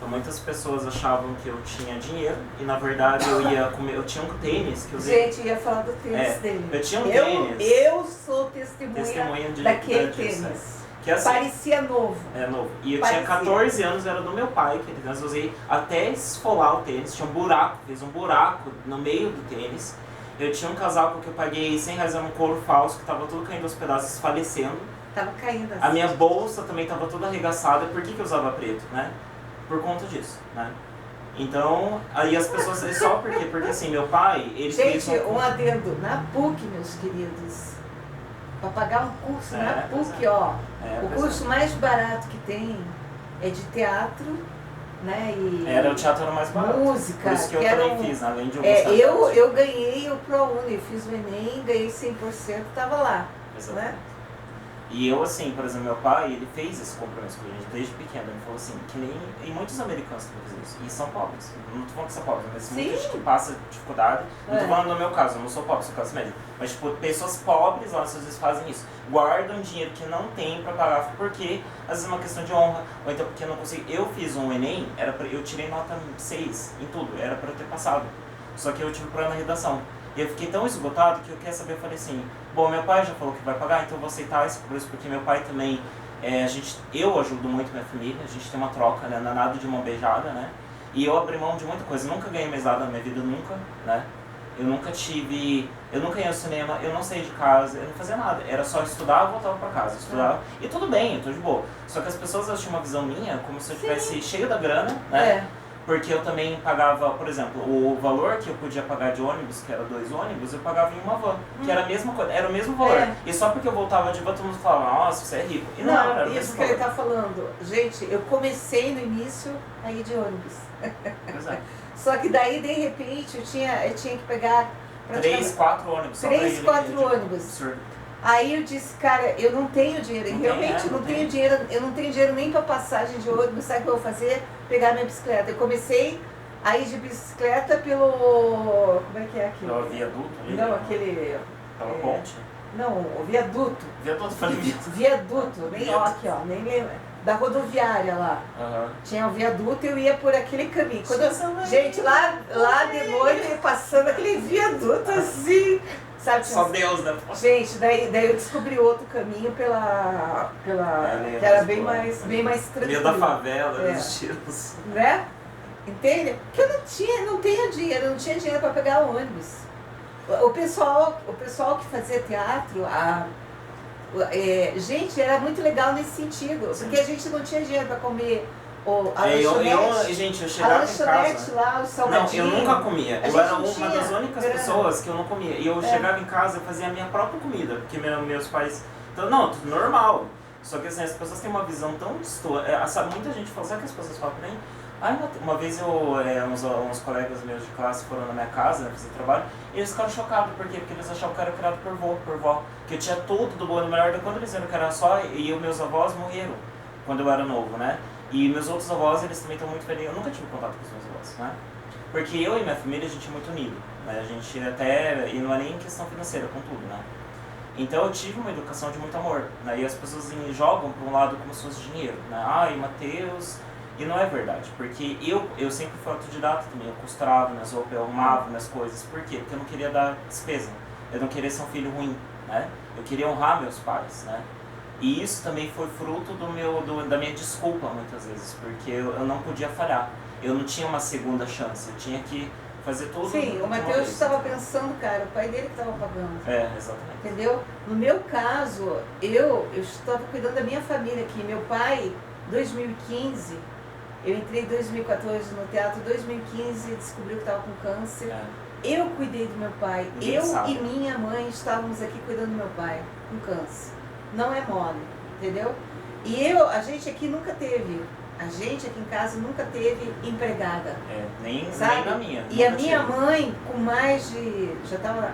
Então muitas pessoas achavam que eu tinha dinheiro e na verdade eu ia comer, eu tinha um tênis que eu usei. Gente, ia falar do tênis dele. Eu tinha um tênis. Eu sou testemunha daquele tênis. Que assim, parecia novo. É novo. E eu tinha 14 anos, era do meu pai, que ele eu usei até esfolar o tênis, tinha um buraco, fez um buraco no meio do tênis. Eu tinha um casaco que eu paguei R$100, era um couro falso, que tava tudo caindo aos pedaços, falecendo. Tava caindo assim. A minha bolsa também tava toda arregaçada. Por que eu usava preto, né? Por conta disso, né? Então, aí as pessoas, só porque assim, meu pai, ele fez um adendo, na PUC, meus queridos, para pagar um curso na PUC, ó, o curso mais barato que tem é de teatro, né, e o teatro era mais barato. Música. Por isso que eu também fiz, além de eu eu ganhei o ProUni, eu fiz o Enem, ganhei 100%, tava lá, né? E eu, assim, por exemplo, meu pai, ele fez esse compromisso com a gente desde pequeno. Ele falou assim, que nem... E muitos americanos também fazem isso. E são pobres. Eu não tô falando que são pobres, mas muita gente que passa dificuldade. Não tô falando no meu caso, eu não sou pobre, sou classe média. Mas, tipo, pessoas pobres lá, às vezes, fazem isso. Guardam dinheiro que não tem pra pagar, porque às vezes é uma questão de honra. Ou então porque eu não consigo... Eu fiz um Enem, eu tirei nota 6 em tudo. Era pra eu ter passado. Só que eu tive problema na redação. E eu fiquei tão esgotado que eu queria saber, eu falei assim, bom, meu pai já falou que vai pagar, então eu vou aceitar esse preço, porque meu pai também, eu ajudo muito minha família, a gente tem uma troca, né, não é nada de mão beijada, né, e eu abri mão de muita coisa, eu nunca ganhei mesada na minha vida, nunca, né, eu nunca ia ao cinema, eu não saía de casa, eu não fazia nada, era só estudar e voltava pra casa, estudava, e tudo bem, eu tô de boa, só que as pessoas elas tinham uma visão minha, como se eu estivesse cheio da grana, né, porque eu também pagava, por exemplo, o valor que eu podia pagar de ônibus, que era 2 ônibus, eu pagava em uma van, que era a mesma coisa, era o mesmo valor. E só porque eu voltava de van, todo mundo falava, nossa, você é rico. E não era isso que ele tá falando. Gente, eu comecei no início a ir de ônibus. Só que daí, de repente, eu tinha que pegar... 3, 4 ônibus. 3, 4 ônibus. Absurdo. Aí eu disse, cara, eu não tenho dinheiro, não tenho dinheiro, eu não tenho dinheiro nem para passagem de ônibus, sabe o que eu vou fazer? Pegar minha bicicleta. Eu comecei a ir de bicicleta pelo, como é que é aquilo? Pelo viaduto? Não, aquele... Pela ponte? Não, o viaduto. Viaduto, falei viaduto. Viaduto, aqui ó, nem lembro. Da rodoviária lá. Tinha o viaduto e eu ia por aquele caminho. Gente, lá de noite, passando aquele viaduto assim... Sabe, só Deus, né? Gente, daí eu descobri outro caminho que era bem mais tranquilo. Meio da favela, dos tiros. Né? Entende? Porque eu não tinha dinheiro para pegar o ônibus. O pessoal que fazia teatro, gente, era muito legal nesse sentido, porque a gente não tinha dinheiro para comer. Gente, eu chegava em casa... lá, o salgadinho. Não, eu nunca comia. Eu era uma das únicas pessoas que eu não comia. E eu chegava em casa e fazia a minha própria comida, porque meus pais... Então, não, tudo normal. Só que assim, as pessoas têm uma visão tão distorcida. Muita gente fala, sabe que as pessoas falam pra mim? Uma vez uns colegas meus de classe foram na minha casa, né, fazer trabalho, e eles ficaram chocados. Por quê? Porque eles achavam que eu era criado por vó. Que eu tinha tudo do bom e do melhor. Quando eles viram que era só, e meus avós morreram quando eu era novo, né? E meus outros avós, eles também estão muito felizes. Eu nunca tive contato com os meus avós, né? Porque eu e minha família, a gente é muito unido, né? A gente até... E não é nem questão financeira, contudo, né? Então eu tive uma educação de muito amor, né? E as pessoas jogam para um lado como se fosse dinheiro, né? Mateus... E não é verdade, porque eu sempre fui autodidata também. Eu costurava minhas roupas, eu arrumava minhas coisas. Por quê? Porque eu não queria dar despesa. Eu não queria ser um filho ruim, né? Eu queria honrar meus pais, né? E isso também foi fruto da minha desculpa, muitas vezes, porque eu não podia falhar. Eu não tinha uma segunda chance, eu tinha que fazer tudo. Sim, o Mateus estava pensando, cara, o pai dele que estava pagando. Exatamente. Entendeu? No meu caso, eu estava cuidando da minha família aqui. Meu pai, 2015, eu entrei em 2014 no teatro, 2015 descobriu que estava com câncer. Eu cuidei do meu pai, e minha mãe estávamos aqui cuidando do meu pai com câncer. Não é mole, entendeu? E a gente aqui nunca teve, a gente aqui em casa nunca teve empregada. Nem na minha. E a minha mãe, com mais de... já estava...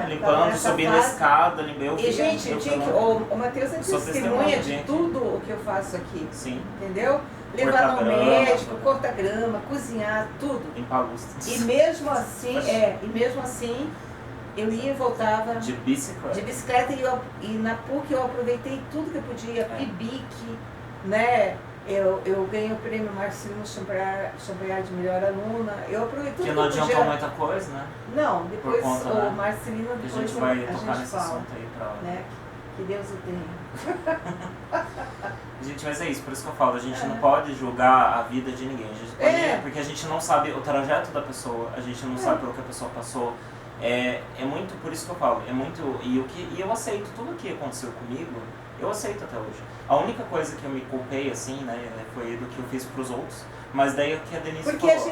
limpando, subindo a escada, limpando. E gente, eu tinha que... O Mateus é testemunha de tudo o que eu faço aqui. Sim. Entendeu? Levar no médico, cortar grama, cozinhar, tudo. Limpar a luz. E mesmo assim, eu ia e voltava de bicicleta e na PUC eu aproveitei tudo que eu podia, pibique, né? Eu ganhei o prêmio Marcelino Champagnat de melhor aluna. Eu aproveitei tudo que não adiantou muita coisa, né? Não, depois conta, o né? Marcelino A gente vai tocar nesse fala, assunto aí pra... né? Que Deus o tenha. Gente, mas é isso, por isso que eu falo, a gente não pode julgar a vida de ninguém. A gente pode, porque a gente não sabe o trajeto da pessoa, a gente não sabe pelo que a pessoa passou. É muito, por isso que eu falo, é muito, e eu aceito tudo o que aconteceu comigo, eu aceito até hoje. A única coisa que eu me culpei, assim, né, foi do que eu fiz pros outros, mas daí é o que a Denise porque falou.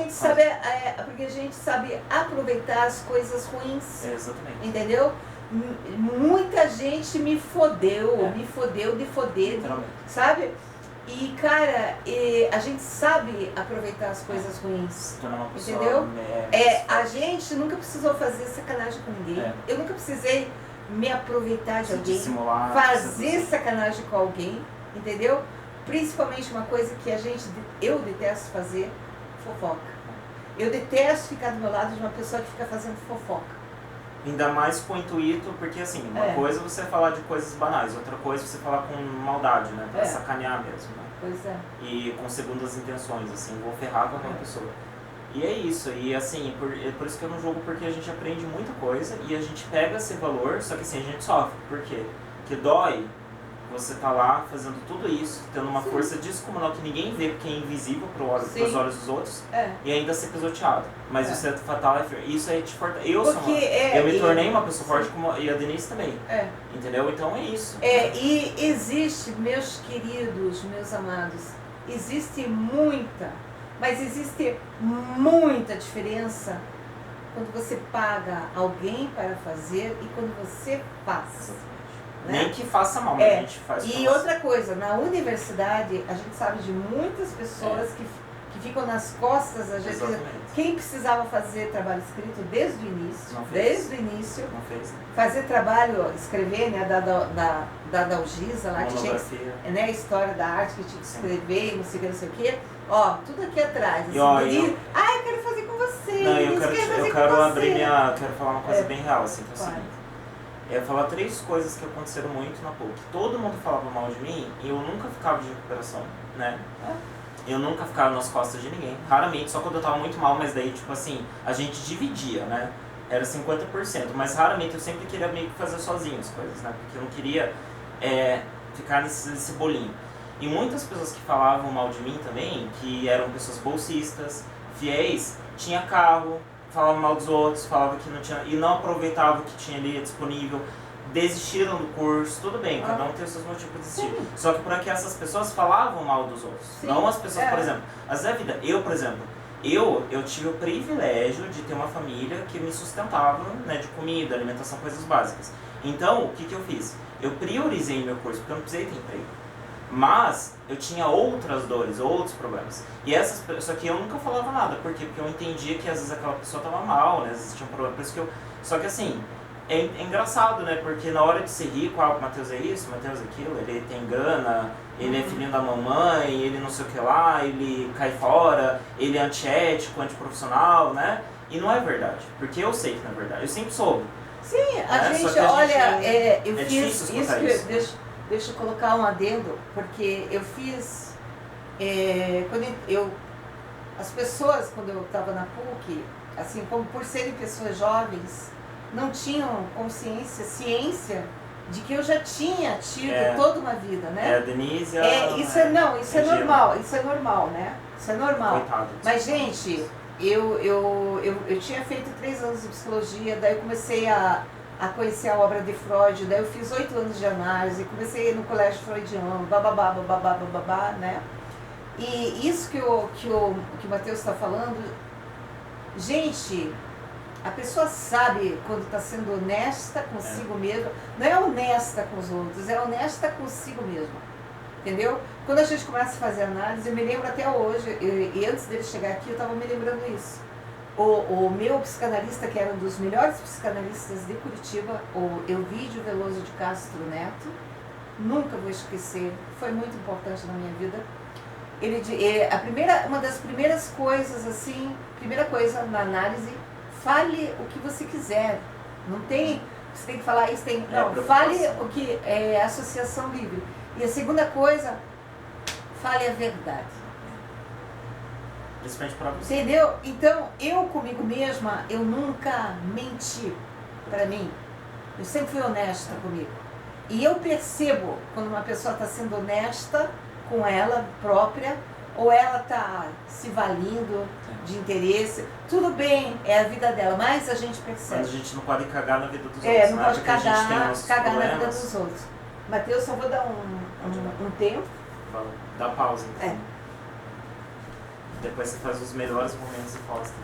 Porque a gente sabe aproveitar as coisas ruins. Exatamente. Entendeu? Muita gente me fodeu de foder, sabe? E, cara, a gente sabe aproveitar as coisas ruins, entendeu? A gente nunca precisou fazer sacanagem com ninguém. Eu nunca precisei me aproveitar de alguém, fazer sacanagem com alguém, entendeu? Principalmente uma coisa que eu detesto fazer, fofoca. Eu detesto ficar do meu lado de uma pessoa que fica fazendo fofoca. Ainda mais com o intuito, porque assim, uma coisa é você falar de coisas banais, outra coisa é você falar com maldade, né? Pra sacanear mesmo, né? Pois é. E com segundas intenções, assim, vou ferrar com aquela pessoa. E é isso, e assim, por isso que eu não julgo, porque a gente aprende muita coisa e a gente pega esse valor, só que assim, a gente sofre. Por quê? Porque dói você tá lá fazendo tudo isso, tendo uma força descomunal que ninguém vê, porque é invisível pros olhos dos outros, e ainda ser pisoteado. Mas você tá lá, isso aí te fortalece. Eu me tornei uma pessoa forte, e a Denise também. Entendeu? Então é isso. E existe, meus queridos, meus amados, existe muita diferença quando você paga alguém para fazer e quando você faz. Né? Nem que faça mal, mas a gente faz. E outra coisa, na universidade, a gente sabe de muitas pessoas que ficam nas costas da gente. Quem precisava fazer trabalho escrito desde o início, não fez. Fazer trabalho, escrever, né, da Algisa lá, que tinha que, né, a história da arte que tinha que escrever, não sei o que, ó, tudo aqui atrás. Assim, eu quero fazer com você. Não, eu quero falar uma coisa bem real, assim, que é o seguinte. Eu ia falar 3 coisas que aconteceram muito na PUC. Todo mundo falava mal de mim e eu nunca ficava de recuperação, né? Eu nunca ficava nas costas de ninguém. Raramente, só quando eu tava muito mal, mas daí, tipo assim, a gente dividia, né? Era 50%, mas raramente eu sempre queria meio que fazer sozinho as coisas, né? Porque eu não queria ficar nesse bolinho. E muitas pessoas que falavam mal de mim também, que eram pessoas bolsistas, fiéis, tinha carro, falava mal dos outros, falava que não tinha, e não aproveitava o que tinha ali disponível, desistiram do curso, tudo bem, cada um tem os seus motivos para desistir. Só que por aqui essas pessoas falavam mal dos outros, não as pessoas, por exemplo, às vezes a vida, por exemplo, eu tive o privilégio de ter uma família que me sustentava, né, de comida, alimentação, coisas básicas. Então, o que eu fiz? Eu priorizei meu curso, porque eu não precisei ter emprego. Mas eu tinha outras dores, outros problemas. E só que eu nunca falava nada, por quê? Porque eu entendia que às vezes aquela pessoa estava mal, né? Às vezes tinha um problema, por isso que só que assim, é engraçado, né? Porque na hora de ser rico, o Matheus é isso, o Matheus é aquilo, ele tem grana, ele é filhinho da mamãe, ele não sei o que lá, ele cai fora, ele é antiético, antiprofissional, né? E não é verdade, porque eu sei que não é verdade, eu sempre soube. Sim, a gente, eu fiz isso. Deixa eu colocar um adendo, porque eu fiz, as pessoas, quando eu estava na PUC, assim, como por serem pessoas jovens, não tinham ciência de que eu já tinha tido toda uma vida, né? A Denise, isso é normal, né? Isso é normal. Coitado, mas, gente, eu tinha feito 3 anos de psicologia, daí eu comecei a conhecer a obra de Freud, daí eu fiz 8 anos de análise, comecei no colégio freudiano, bababá, né? E isso que o Matheus está falando, gente, a pessoa sabe quando está sendo honesta consigo mesma, não é honesta com os outros, é honesta consigo mesma, entendeu? Quando a gente começa a fazer análise, eu me lembro até hoje, e antes dele chegar aqui eu estava me lembrando isso. O meu psicanalista, que era um dos melhores psicanalistas de Curitiba, o Elvídio Veloso de Castro Neto, nunca vou esquecer, foi muito importante na minha vida. Uma das primeiras coisas, assim, primeira coisa na análise, fale o que você quiser. Não tem, você tem que falar isso, fale o que é associação livre. E a segunda coisa, fale a verdade. Principalmente pra você. Entendeu? Então, eu comigo mesma, eu nunca menti pra mim. Eu sempre fui honesta comigo. E eu percebo quando uma pessoa está sendo honesta com ela própria, ou ela está se valindo de interesse. Tudo bem, é a vida dela, mas a gente percebe. Mas a gente não pode cagar na vida dos outros. Não pode cagar na vida problemas. dos outros. Matheus, só vou dar um tempo. Dá pausa, então. É. Depois você faz os melhores momentos e posta.